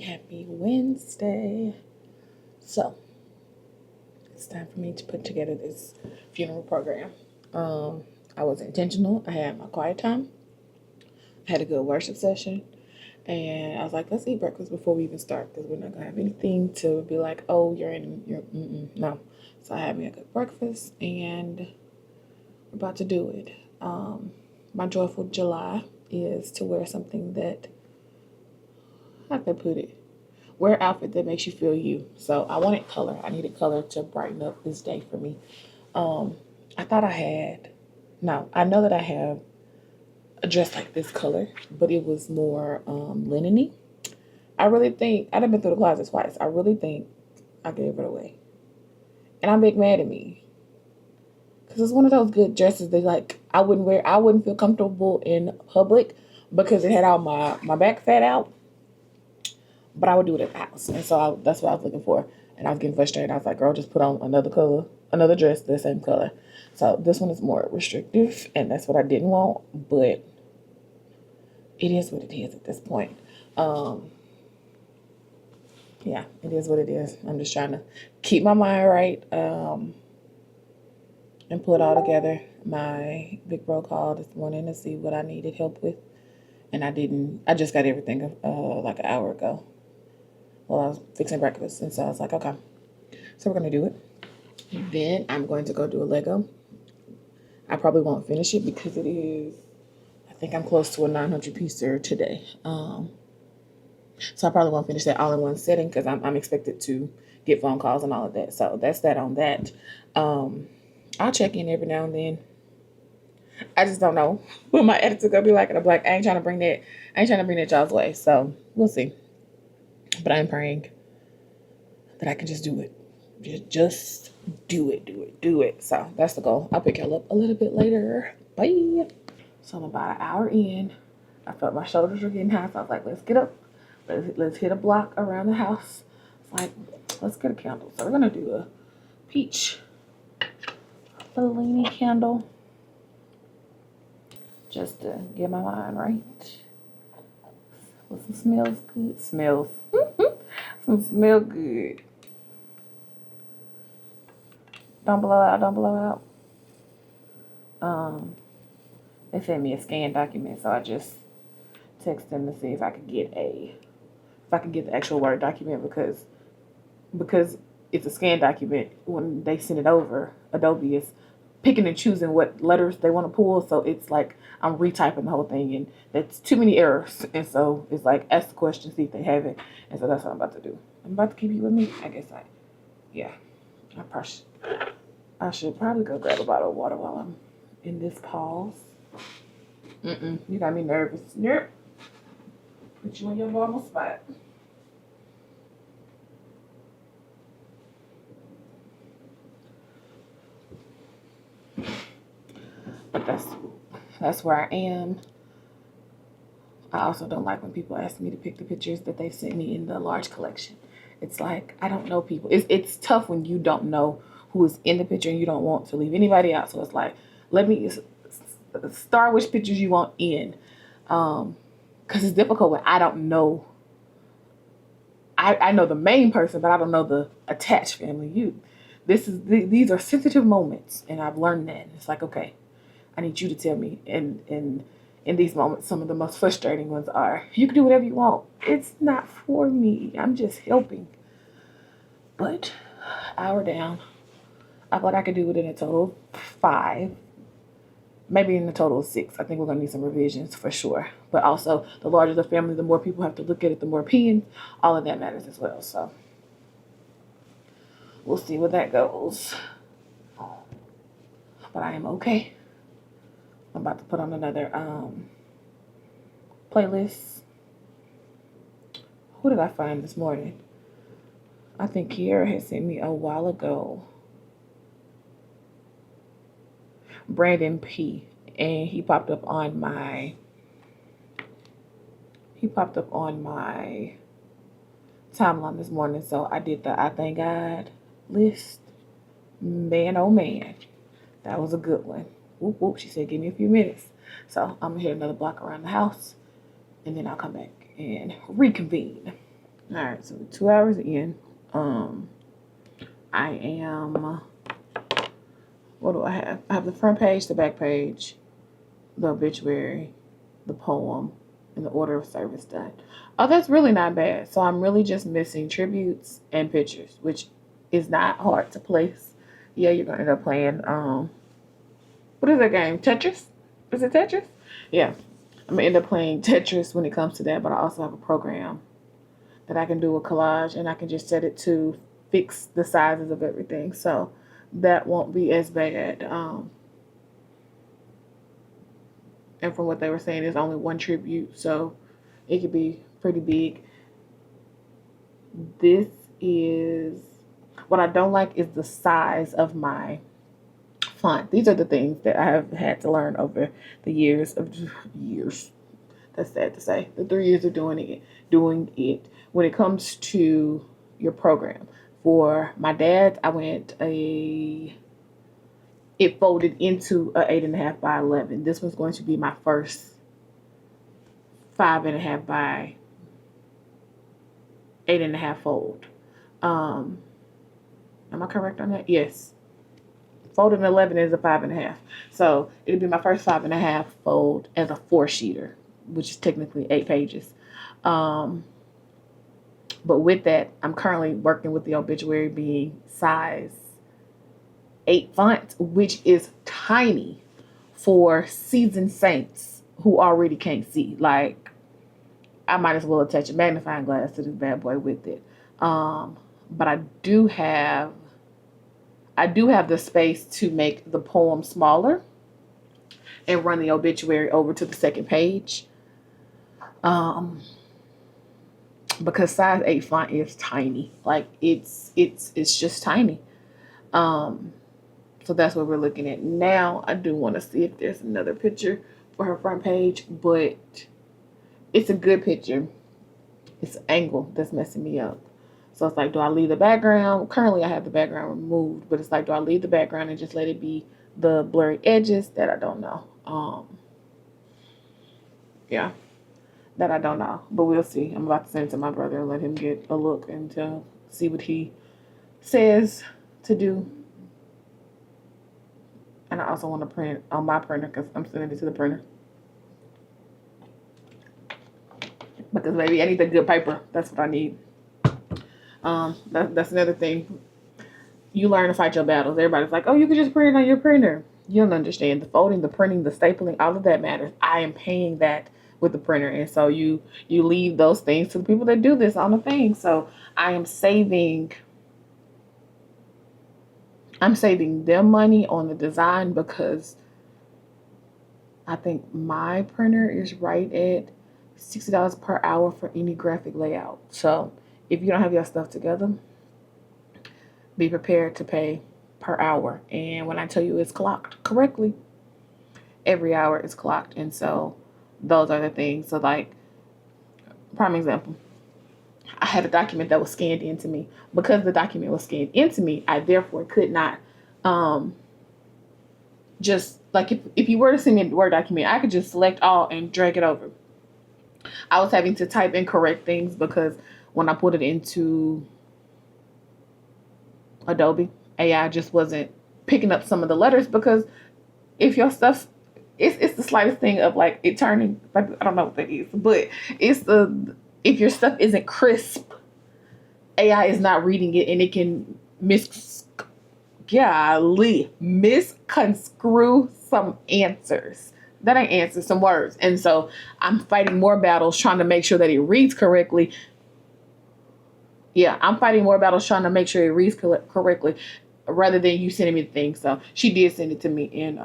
Happy Wednesday. So, it's time for me to put together this funeral program. I was intentional. I had my quiet time. I had a good worship session. And I was like, let's eat breakfast before we even start because we're not going to have anything to be like, oh, no. So I had me a good breakfast and we're about to do it. My joyful July is to wear something that, how can I put it? Wear an outfit that makes you feel you. So I wanted color. I needed color to brighten up this day for me. I thought I know that I have a dress like this color, but it was more linen-y. I really think, I've been through the closet twice. I really think I gave it away. And I'm big mad at me. Because it's one of those good dresses that I wouldn't feel comfortable in public because it had all my back fat out. But I would do it at the house. And so that's what I was looking for. And I was getting frustrated. I was like, girl, just put on another dress, the same color. So this one is more restrictive. And that's what I didn't want. But it is what it is at this point. Yeah, it is what it is. I'm just trying to keep my mind right. And pull it all together. My big bro called this morning to see what I needed help with. And I just got everything like an hour ago. While I was fixing breakfast. And so I was like, okay. So we're going to do it. Then I'm going to go do a Lego. I probably won't finish it because I think I'm close to a 900 piecer today. So I probably won't finish that all in one sitting because I'm expected to get phone calls and all of that. So that's that on that. I'll check in every now and then. I just don't know what my attitude gonna be like. And I'm like, I ain't trying to bring that y'all's way. So we'll see. But I'm praying that I can just do it. Just do it. So that's the goal. I'll pick y'all up a little bit later. Bye. So I'm about an hour in. I felt my shoulders were getting high. So I was like, let's get up. Let's hit a block around the house. It's like, let's get a candle. So we're going to do a peach Bellini candle. Just to get my mind right. With some smells good. Some smell good. Don't blow out. They sent me a scanned document, so I just text them to see if I could get the actual Word document because it's a scanned document. When they send it over, Adobe is picking and choosing what letters they want to pull, so it's like I'm retyping the whole thing, and that's too many errors. And so it's like, ask the question, see if they have it. And so that's what I'm about to do. I'm about to keep you with me. I guess I should probably go grab a bottle of water while I'm in this pause. You got me nervous. Yep. Put you in your normal spot. But that's where I am. I also don't like when people ask me to pick the pictures that they've sent me in the large collection. It's like, I don't know people. It's tough when you don't know who is in the picture and you don't want to leave anybody out. So it's like, let me start which pictures you want in. Because it's difficult when I don't know. I know the main person, but I don't know the attached family. These are sensitive moments, and I've learned that. It's like, okay, I need you to tell me. And in these moments, some of the most frustrating ones are, you can do whatever you want. It's not for me. I'm just helping. But hour down, I feel like I could do it in a total of 5. Maybe in a total of 6. I think we're going to need some revisions for sure. But also, the larger the family, the more people have to look at it, the more opinions. All of that matters as well. So we'll see where that goes. But I am okay. I'm about to put on another playlist. Who did I find this morning? I think Kiara had sent me a while ago. Brandon P. And he popped up on my timeline this morning. So I did the I Thank God list. Man, oh man. That was a good one. Whoop, whoop. She said, give me a few minutes. So I'm going to hit another block around the house. And then I'll come back and reconvene. All right, so 2 hours in, I am, what do I have? I have the front page, the back page, the obituary, the poem, and the order of service done. Oh, that's really not bad. So I'm really just missing tributes and pictures, which is not hard to place. Yeah, you're gonna end up playing what is that game? Tetris? Is it Tetris? Yeah. I'm gonna end up playing Tetris when it comes to that, but I also have a program that I can do a collage and I can just set it to fix the sizes of everything. So that won't be as bad. And from what they were saying, there's only one tribute, so it could be pretty big. This is what I don't like is the size of my font. These are the things that I have had to learn over the years. That's sad to say. The 3 years of doing it. When it comes to your program, for my dad, it folded into a 8.5 by 11. This was going to be my first 5.5 by 8.5 fold. Am I correct on that? Yes. Folded 11 is a 5.5. So it'll be my first 5.5 fold as a 4-sheeter, which is technically 8 pages. But with that, I'm currently working with the obituary being size 8 font, which is tiny for seasoned saints who already can't see. Like, I might as well attach a magnifying glass to this bad boy with it. But I do have the space to make the poem smaller and run the obituary over to the second page. Because size 8 font is tiny. Like, it's just tiny. So that's what we're looking at now. I do want to see if there's another picture for her front page, but it's a good picture. It's an angle that's messing me up. So it's like, do I leave the background? Currently, I have the background removed, but it's like, do I leave the background and just let it be the blurry edges? That I don't know. Yeah, that I don't know, but we'll see. I'm about to send it to my brother and let him get a look and to see what he says to do. And I also want to print on my printer because I'm sending it to the printer. Because maybe I need the good paper. That's what I need. That's another thing. You learn to fight your battles. Everybody's like, oh, you can just print it on your printer. You don't understand. The folding, the printing, the stapling, all of that matters. I am paying that with the printer. And so you leave those things to the people that do this on the thing. So I am saving them money on the design because I think my printer is right at $60 per hour for any graphic layout. So if you don't have your stuff together, be prepared to pay per hour. And when I tell you it's clocked correctly, every hour is clocked. And so those are the things. So like, prime example, I had a document that was scanned into me. Because the document was scanned into me, I therefore could not just like if you were to send me a Word document, I could just select all and drag it over. I was having to type in correct things because when I put it into Adobe, AI just wasn't picking up some of the letters because if your stuff, it's the slightest thing of like it turning, I don't know what that is, but if your stuff isn't crisp, AI is not reading it and it can misconstrue some answers. That ain't answers, some words. And so I'm fighting more battles trying to make sure that it reads correctly. Yeah, I'm fighting more battles trying to make sure it reads correctly rather than you sending me the thing. So she did send it to me in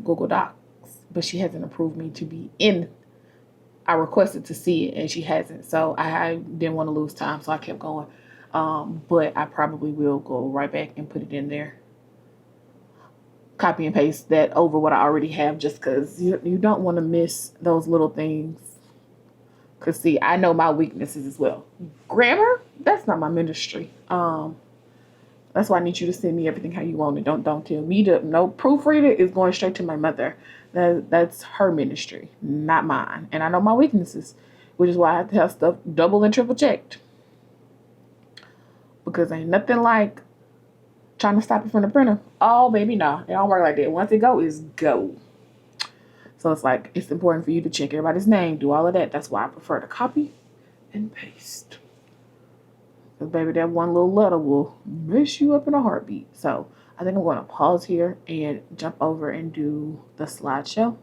Google Docs, but she hasn't approved me to be in. I requested to see it and she hasn't. So I didn't want to lose time, so I kept going. But I probably will go right back and put it in there. Copy and paste that over what I already have just because you don't want to miss those little things. Because, see, I know my weaknesses as well. Grammar, that's not my ministry. That's why I need you to send me everything how you want it. Don't tell me to. No, proofreader is going straight to my mother. That's her ministry, not mine. And I know my weaknesses. which is why I have to have stuff double and triple checked. Because ain't nothing like trying to stop it from the printer. Oh, baby, no. It don't work like that. Once it go, it's go. So it's like, it's important for you to check everybody's name, do all of that. That's why I prefer to copy and paste. Because, baby, that one little letter will mess you up in a heartbeat. So I think I'm going to pause here and jump over and do the slideshow.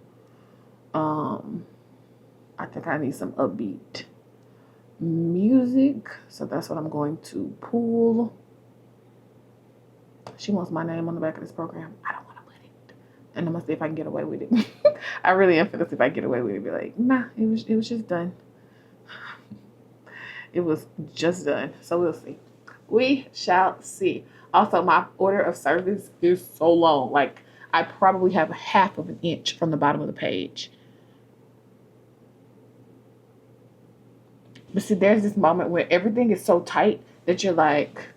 I think I need some upbeat music. So that's what I'm going to pull. She wants my name on the back of this program. I don't want to put it. And I'm going to see if I can get away with it. I really am finna see if I can get away with it. Be like, nah, it was just done. It was just done. So we'll see. We shall see. Also, my order of service is so long. Like, I probably have half of an inch from the bottom of the page. But see, there's this moment where everything is so tight that you're like,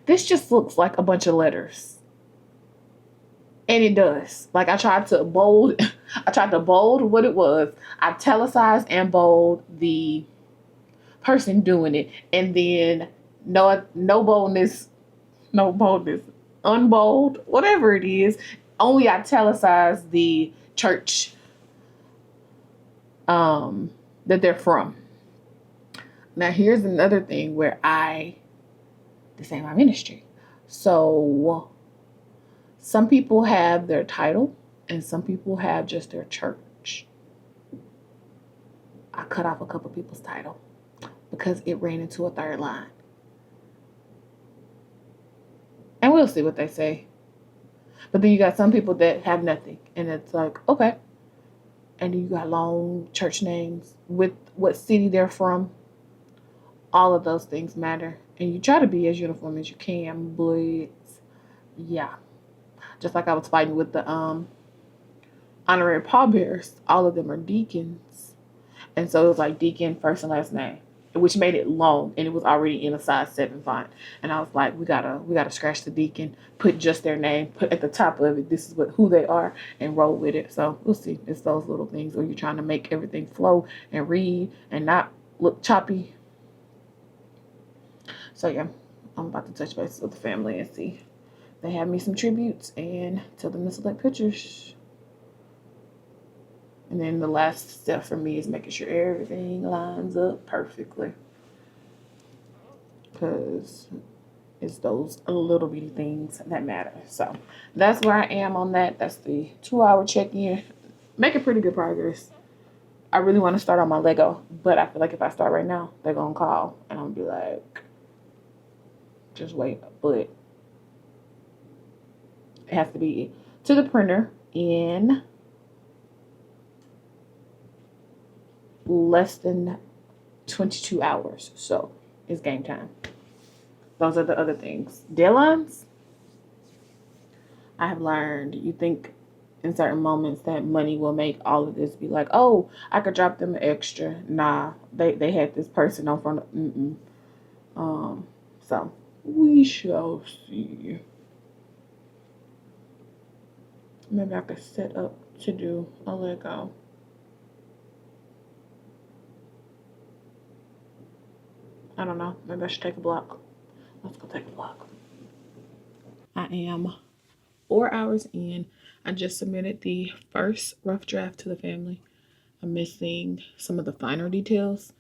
this just looks like a bunch of letters. And it does. Like, I tried to bold what it was. I italicized and bold the person doing it. And then no boldness, unbold, whatever it is. Only italicize the church that they're from. Now, here's another thing where this ain't my ministry. So some people have their title and some people have just their church. I cut off a couple people's title because it ran into a third line. And we'll see what they say. But then you got some people that have nothing. And it's like, okay. And then you got long church names with what city they're from. All of those things matter. And you try to be as uniform as you can. But yeah. Just like I was fighting with the honorary pallbearers. All of them are deacons. And so it was like deacon, first and last name, which made it long, and it was already in a size 7 font. And I was like, we gotta scratch the deacon, put just their name, put at the top of it, this is who they are, and roll with it. So we'll see. It's those little things where you're trying to make everything flow and read and not look choppy. So yeah, I'm about to touch base with the family and see. They have me some tributes and tell them to select pictures. And then the last step for me is making sure everything lines up perfectly. Because it's those little bitty things that matter. So that's where I am on that. That's the 2-hour check-in. Making pretty good progress. I really want to start on my Lego. But I feel like if I start right now, they're going to call. And I'm going to be like, just wait. But it has to be to the printer in less than 22 hours. So it's game time. Those are the other things. Deadlines. I have learned you think in certain moments that money will make all of this be like, oh, I could drop them extra. Nah, they had this person on front of so we shall see. Maybe I could set up to do a Lego. I don't know. Maybe I should take a block. Let's go take a block. I am 4 hours in. I just submitted the first rough draft to the family. I'm missing some of the finer details.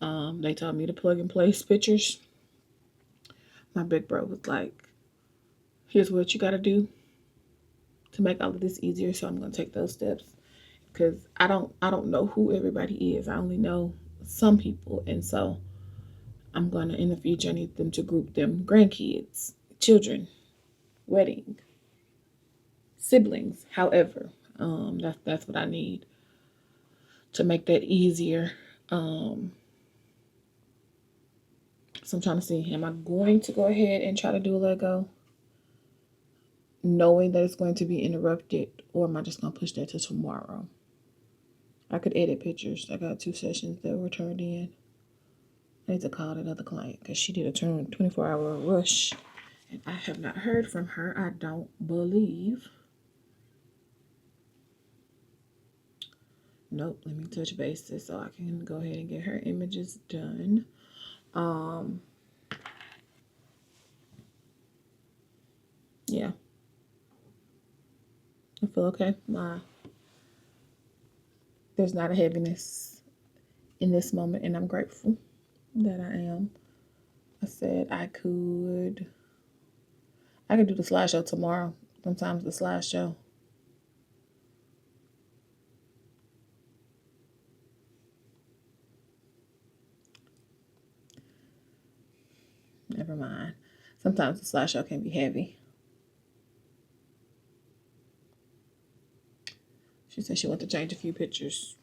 They told me to plug and place pictures. My big bro was like, here's what you got to do to make all of this easier. So I'm going to take those steps because I don't know who everybody is. I only know some people. And so I'm going to, in the future, I need them to group them: grandkids, children, wedding, siblings. However, that's what I need to make that easier. So I'm trying to see, am I going to go ahead and try to do a Lego knowing that it's going to be interrupted, or am I just going to push that to tomorrow? I could edit pictures. I got 2 sessions that were turned in. I need to call another client because she did a 24-hour rush and I have not heard from her, I don't believe. Nope, let me touch bases so I can go ahead and get her images done. Yeah. I feel okay. There's not a heaviness in this moment, and I'm grateful that I am. I said I could do the slideshow tomorrow. Sometimes the slideshow. Never mind. Sometimes the slideshow can be heavy. She said she wanted to change a few pictures.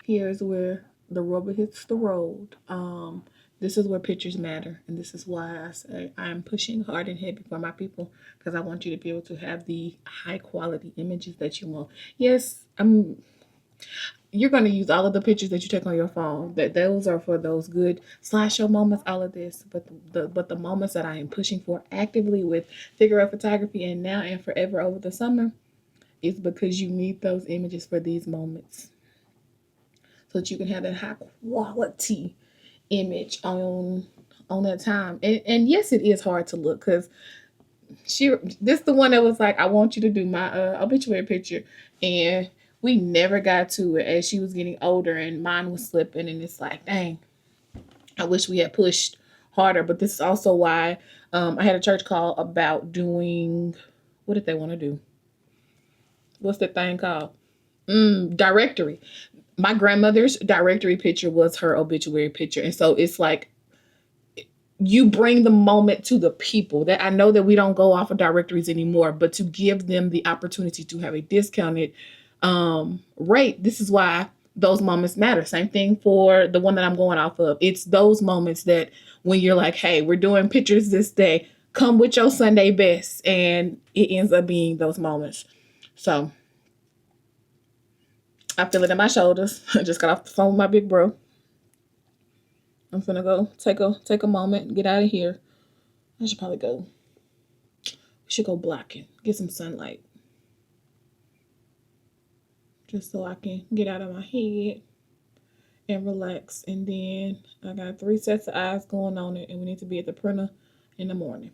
Here's where the rubber hits the road. This is where pictures matter, and this is why I say I'm pushing hard and heavy for my people, because I want you to be able to have the high quality images that you want. Yes, you're going to use all of the pictures that you take on your phone. Those are for those good slideshow moments, all of this. But the moments that I am pushing for actively with figure out photography and now and forever over the summer is because you need those images for these moments, so that you can have that high quality image on that time. And yes, it is hard to look, because this the one that was like, I want you to do my obituary picture, and we never got to it as she was getting older and mine was slipping, and it's like, dang, I wish we had pushed harder. But this is also why I had a church call about doing, what did they want to do? What's the thing called? Directory. My grandmother's directory picture was her obituary picture. And so it's like, you bring the moment to the people. That I know that we don't go off of directories anymore, but to give them the opportunity to have a discounted rate. This is why those moments matter. Same thing for the one that I'm going off of. It's those moments that when you're like, hey, we're doing pictures this day, come with your Sunday best. And it ends up being those moments. So I feel it in my shoulders. I just got off the phone with my big bro. I'm finna go take a moment, get out of here. I should probably go. We should go blocking, get some sunlight, just so I can get out of my head and relax. And then I got 3 sets of eyes going on it, and we need to be at the printer in the morning.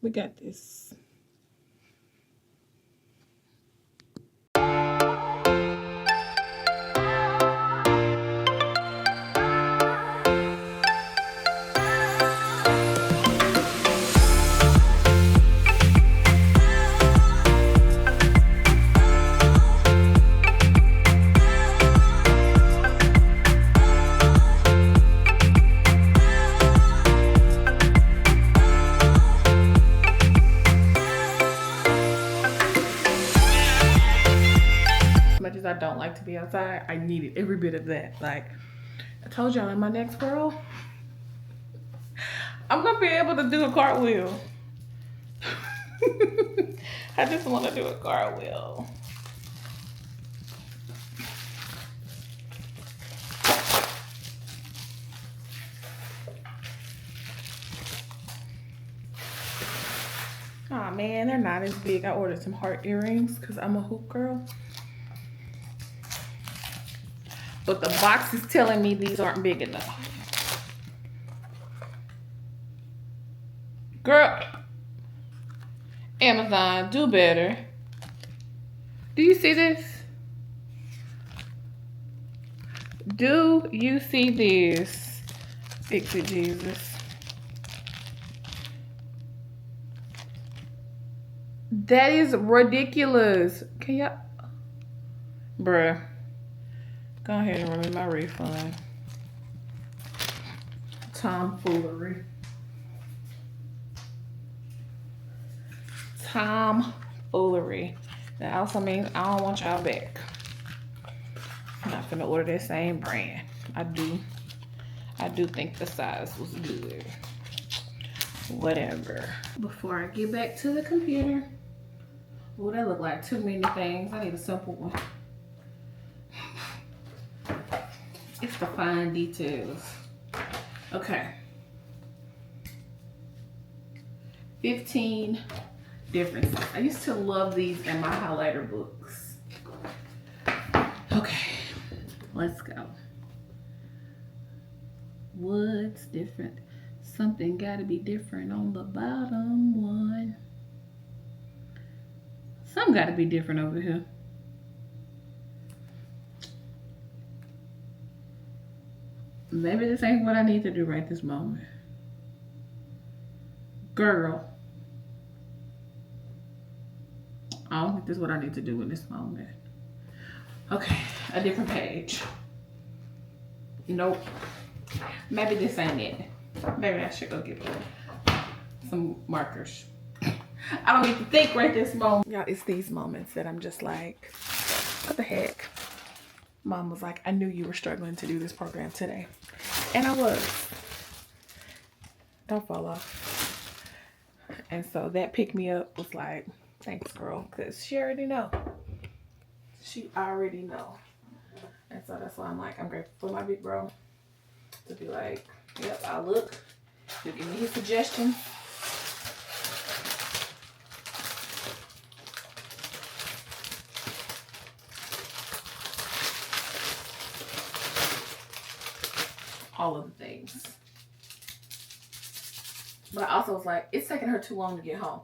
We got this. I don't like to be outside. I needed every bit of that. Like I told y'all, in my next girl, I'm gonna be able to do a cartwheel. I just want to do a cartwheel. Oh man, they're not as big. I ordered some heart earrings because I'm a hoop girl. But the box is telling me these aren't big enough. Girl, Amazon, do better. Do you see this? Do you see this? Fix it, Jesus. That is ridiculous. Can y'all? Bruh. Go ahead and remove my refund. Tomfoolery. Tomfoolery. That also means I don't want y'all back. I'm not gonna order that same brand. I do think the size was good. Whatever. Before I get back to the computer. Oh, that look like too many things. I need a simple one. It's the fine details. Okay. 15 differences. I used to love these in my highlighter books. Let's go. What's different? Something gotta be different on the bottom one. Something gotta be different over here. Maybe this ain't what I need to do right this moment. Girl, I don't think this is what I need to do in this moment. Okay, a different page. Nope. Maybe this ain't it. Maybe I should go get some markers. I don't need to think right this moment. Y'all, it's these moments that I'm just like, what the heck? Mom was like, I knew you were struggling to do this program today. And I was. Don't fall off. And so that pick me up was like, thanks, girl. Because she already know. She already know. And so that's why I'm like, I'm grateful for my big bro. To be like, yep, I'll look. He'll give me his suggestions. All of the things. But I also was like, it's taking her too long to get home.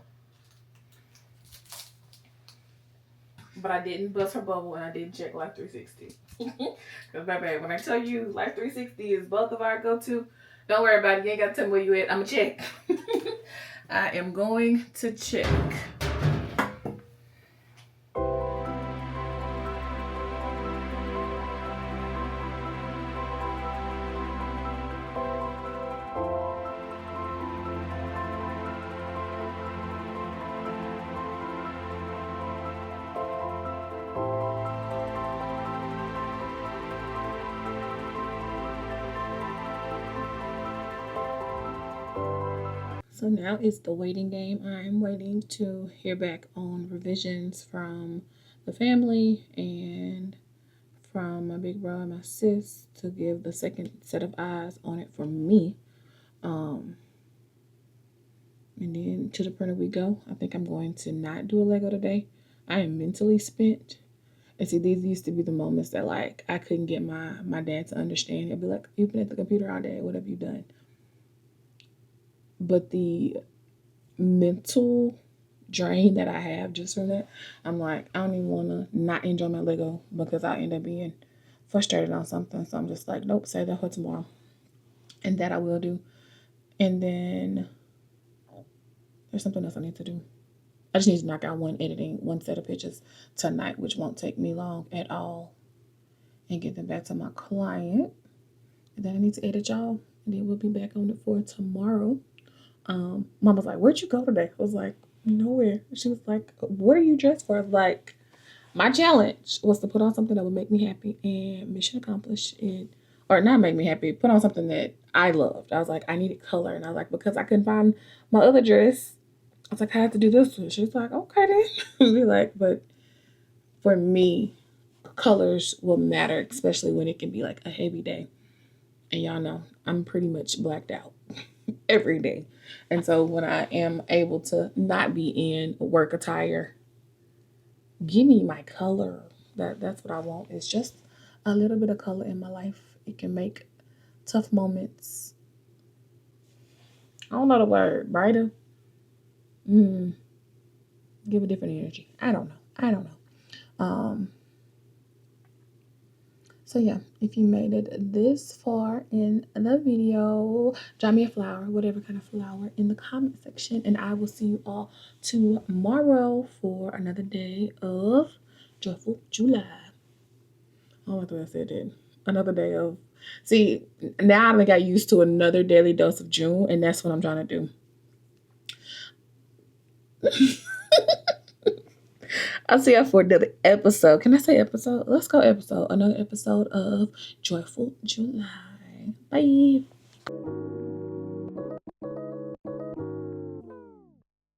But I didn't bust her bubble and I didn't check Life 360. Because, baby, when I tell you Life 360 is both of our go-to, don't worry about it. You ain't got to tell me where you at. I'm going to check. I am going to check. So now it's the waiting game. I'm waiting to hear back on revisions from the family and from my big bro and my sis to give the second set of eyes on it for me. And then to the printer we go. I think I'm going to not do a Lego today. I am mentally spent. And see, these used to be the moments that like I couldn't get my dad to understand. He'd be like, you've been at the computer all day. What have you done? But the mental drain that I have just from that, I'm like, I don't even want to not enjoy my Lego because I end up being frustrated on something. So I'm just like, nope, save that for tomorrow. And that I will do. And then there's something else I need to do. I just need to knock out one set of pictures tonight, which won't take me long at all. And get them back to my client. And then I need to edit y'all. And then we'll be back on it for tomorrow. Mom was like, where'd you go today? I was like, nowhere. She was like, what are you dressed for? I was like, my challenge was to put on something that would make me happy, and mission accomplished. Or not make me happy, put on something that I loved. I was like, I needed color. And I was like, because I couldn't find my other dress, I was like, I had to do this one. She was like, okay then. Be like, but for me, colors will matter, especially when it can be like a heavy day. And y'all know, I'm pretty much blacked out every day. And so when I am able to not be in work attire, give me my color. That's what I want. It's just a little bit of color in my life. It can make tough moments. I don't know the word. Brighter. Give a different energy. I don't know. So yeah, if you made it this far in the video, drop me a flower, whatever kind of flower, in the comment section. And I will see you all tomorrow for another day of Joyful July. I don't like the way I said that. Another day of... See, now I got used to another daily dose of June, and that's what I'm trying to do. I'll see y'all for another episode. Can I say episode? Let's go episode. Another episode of Joyful July. Bye.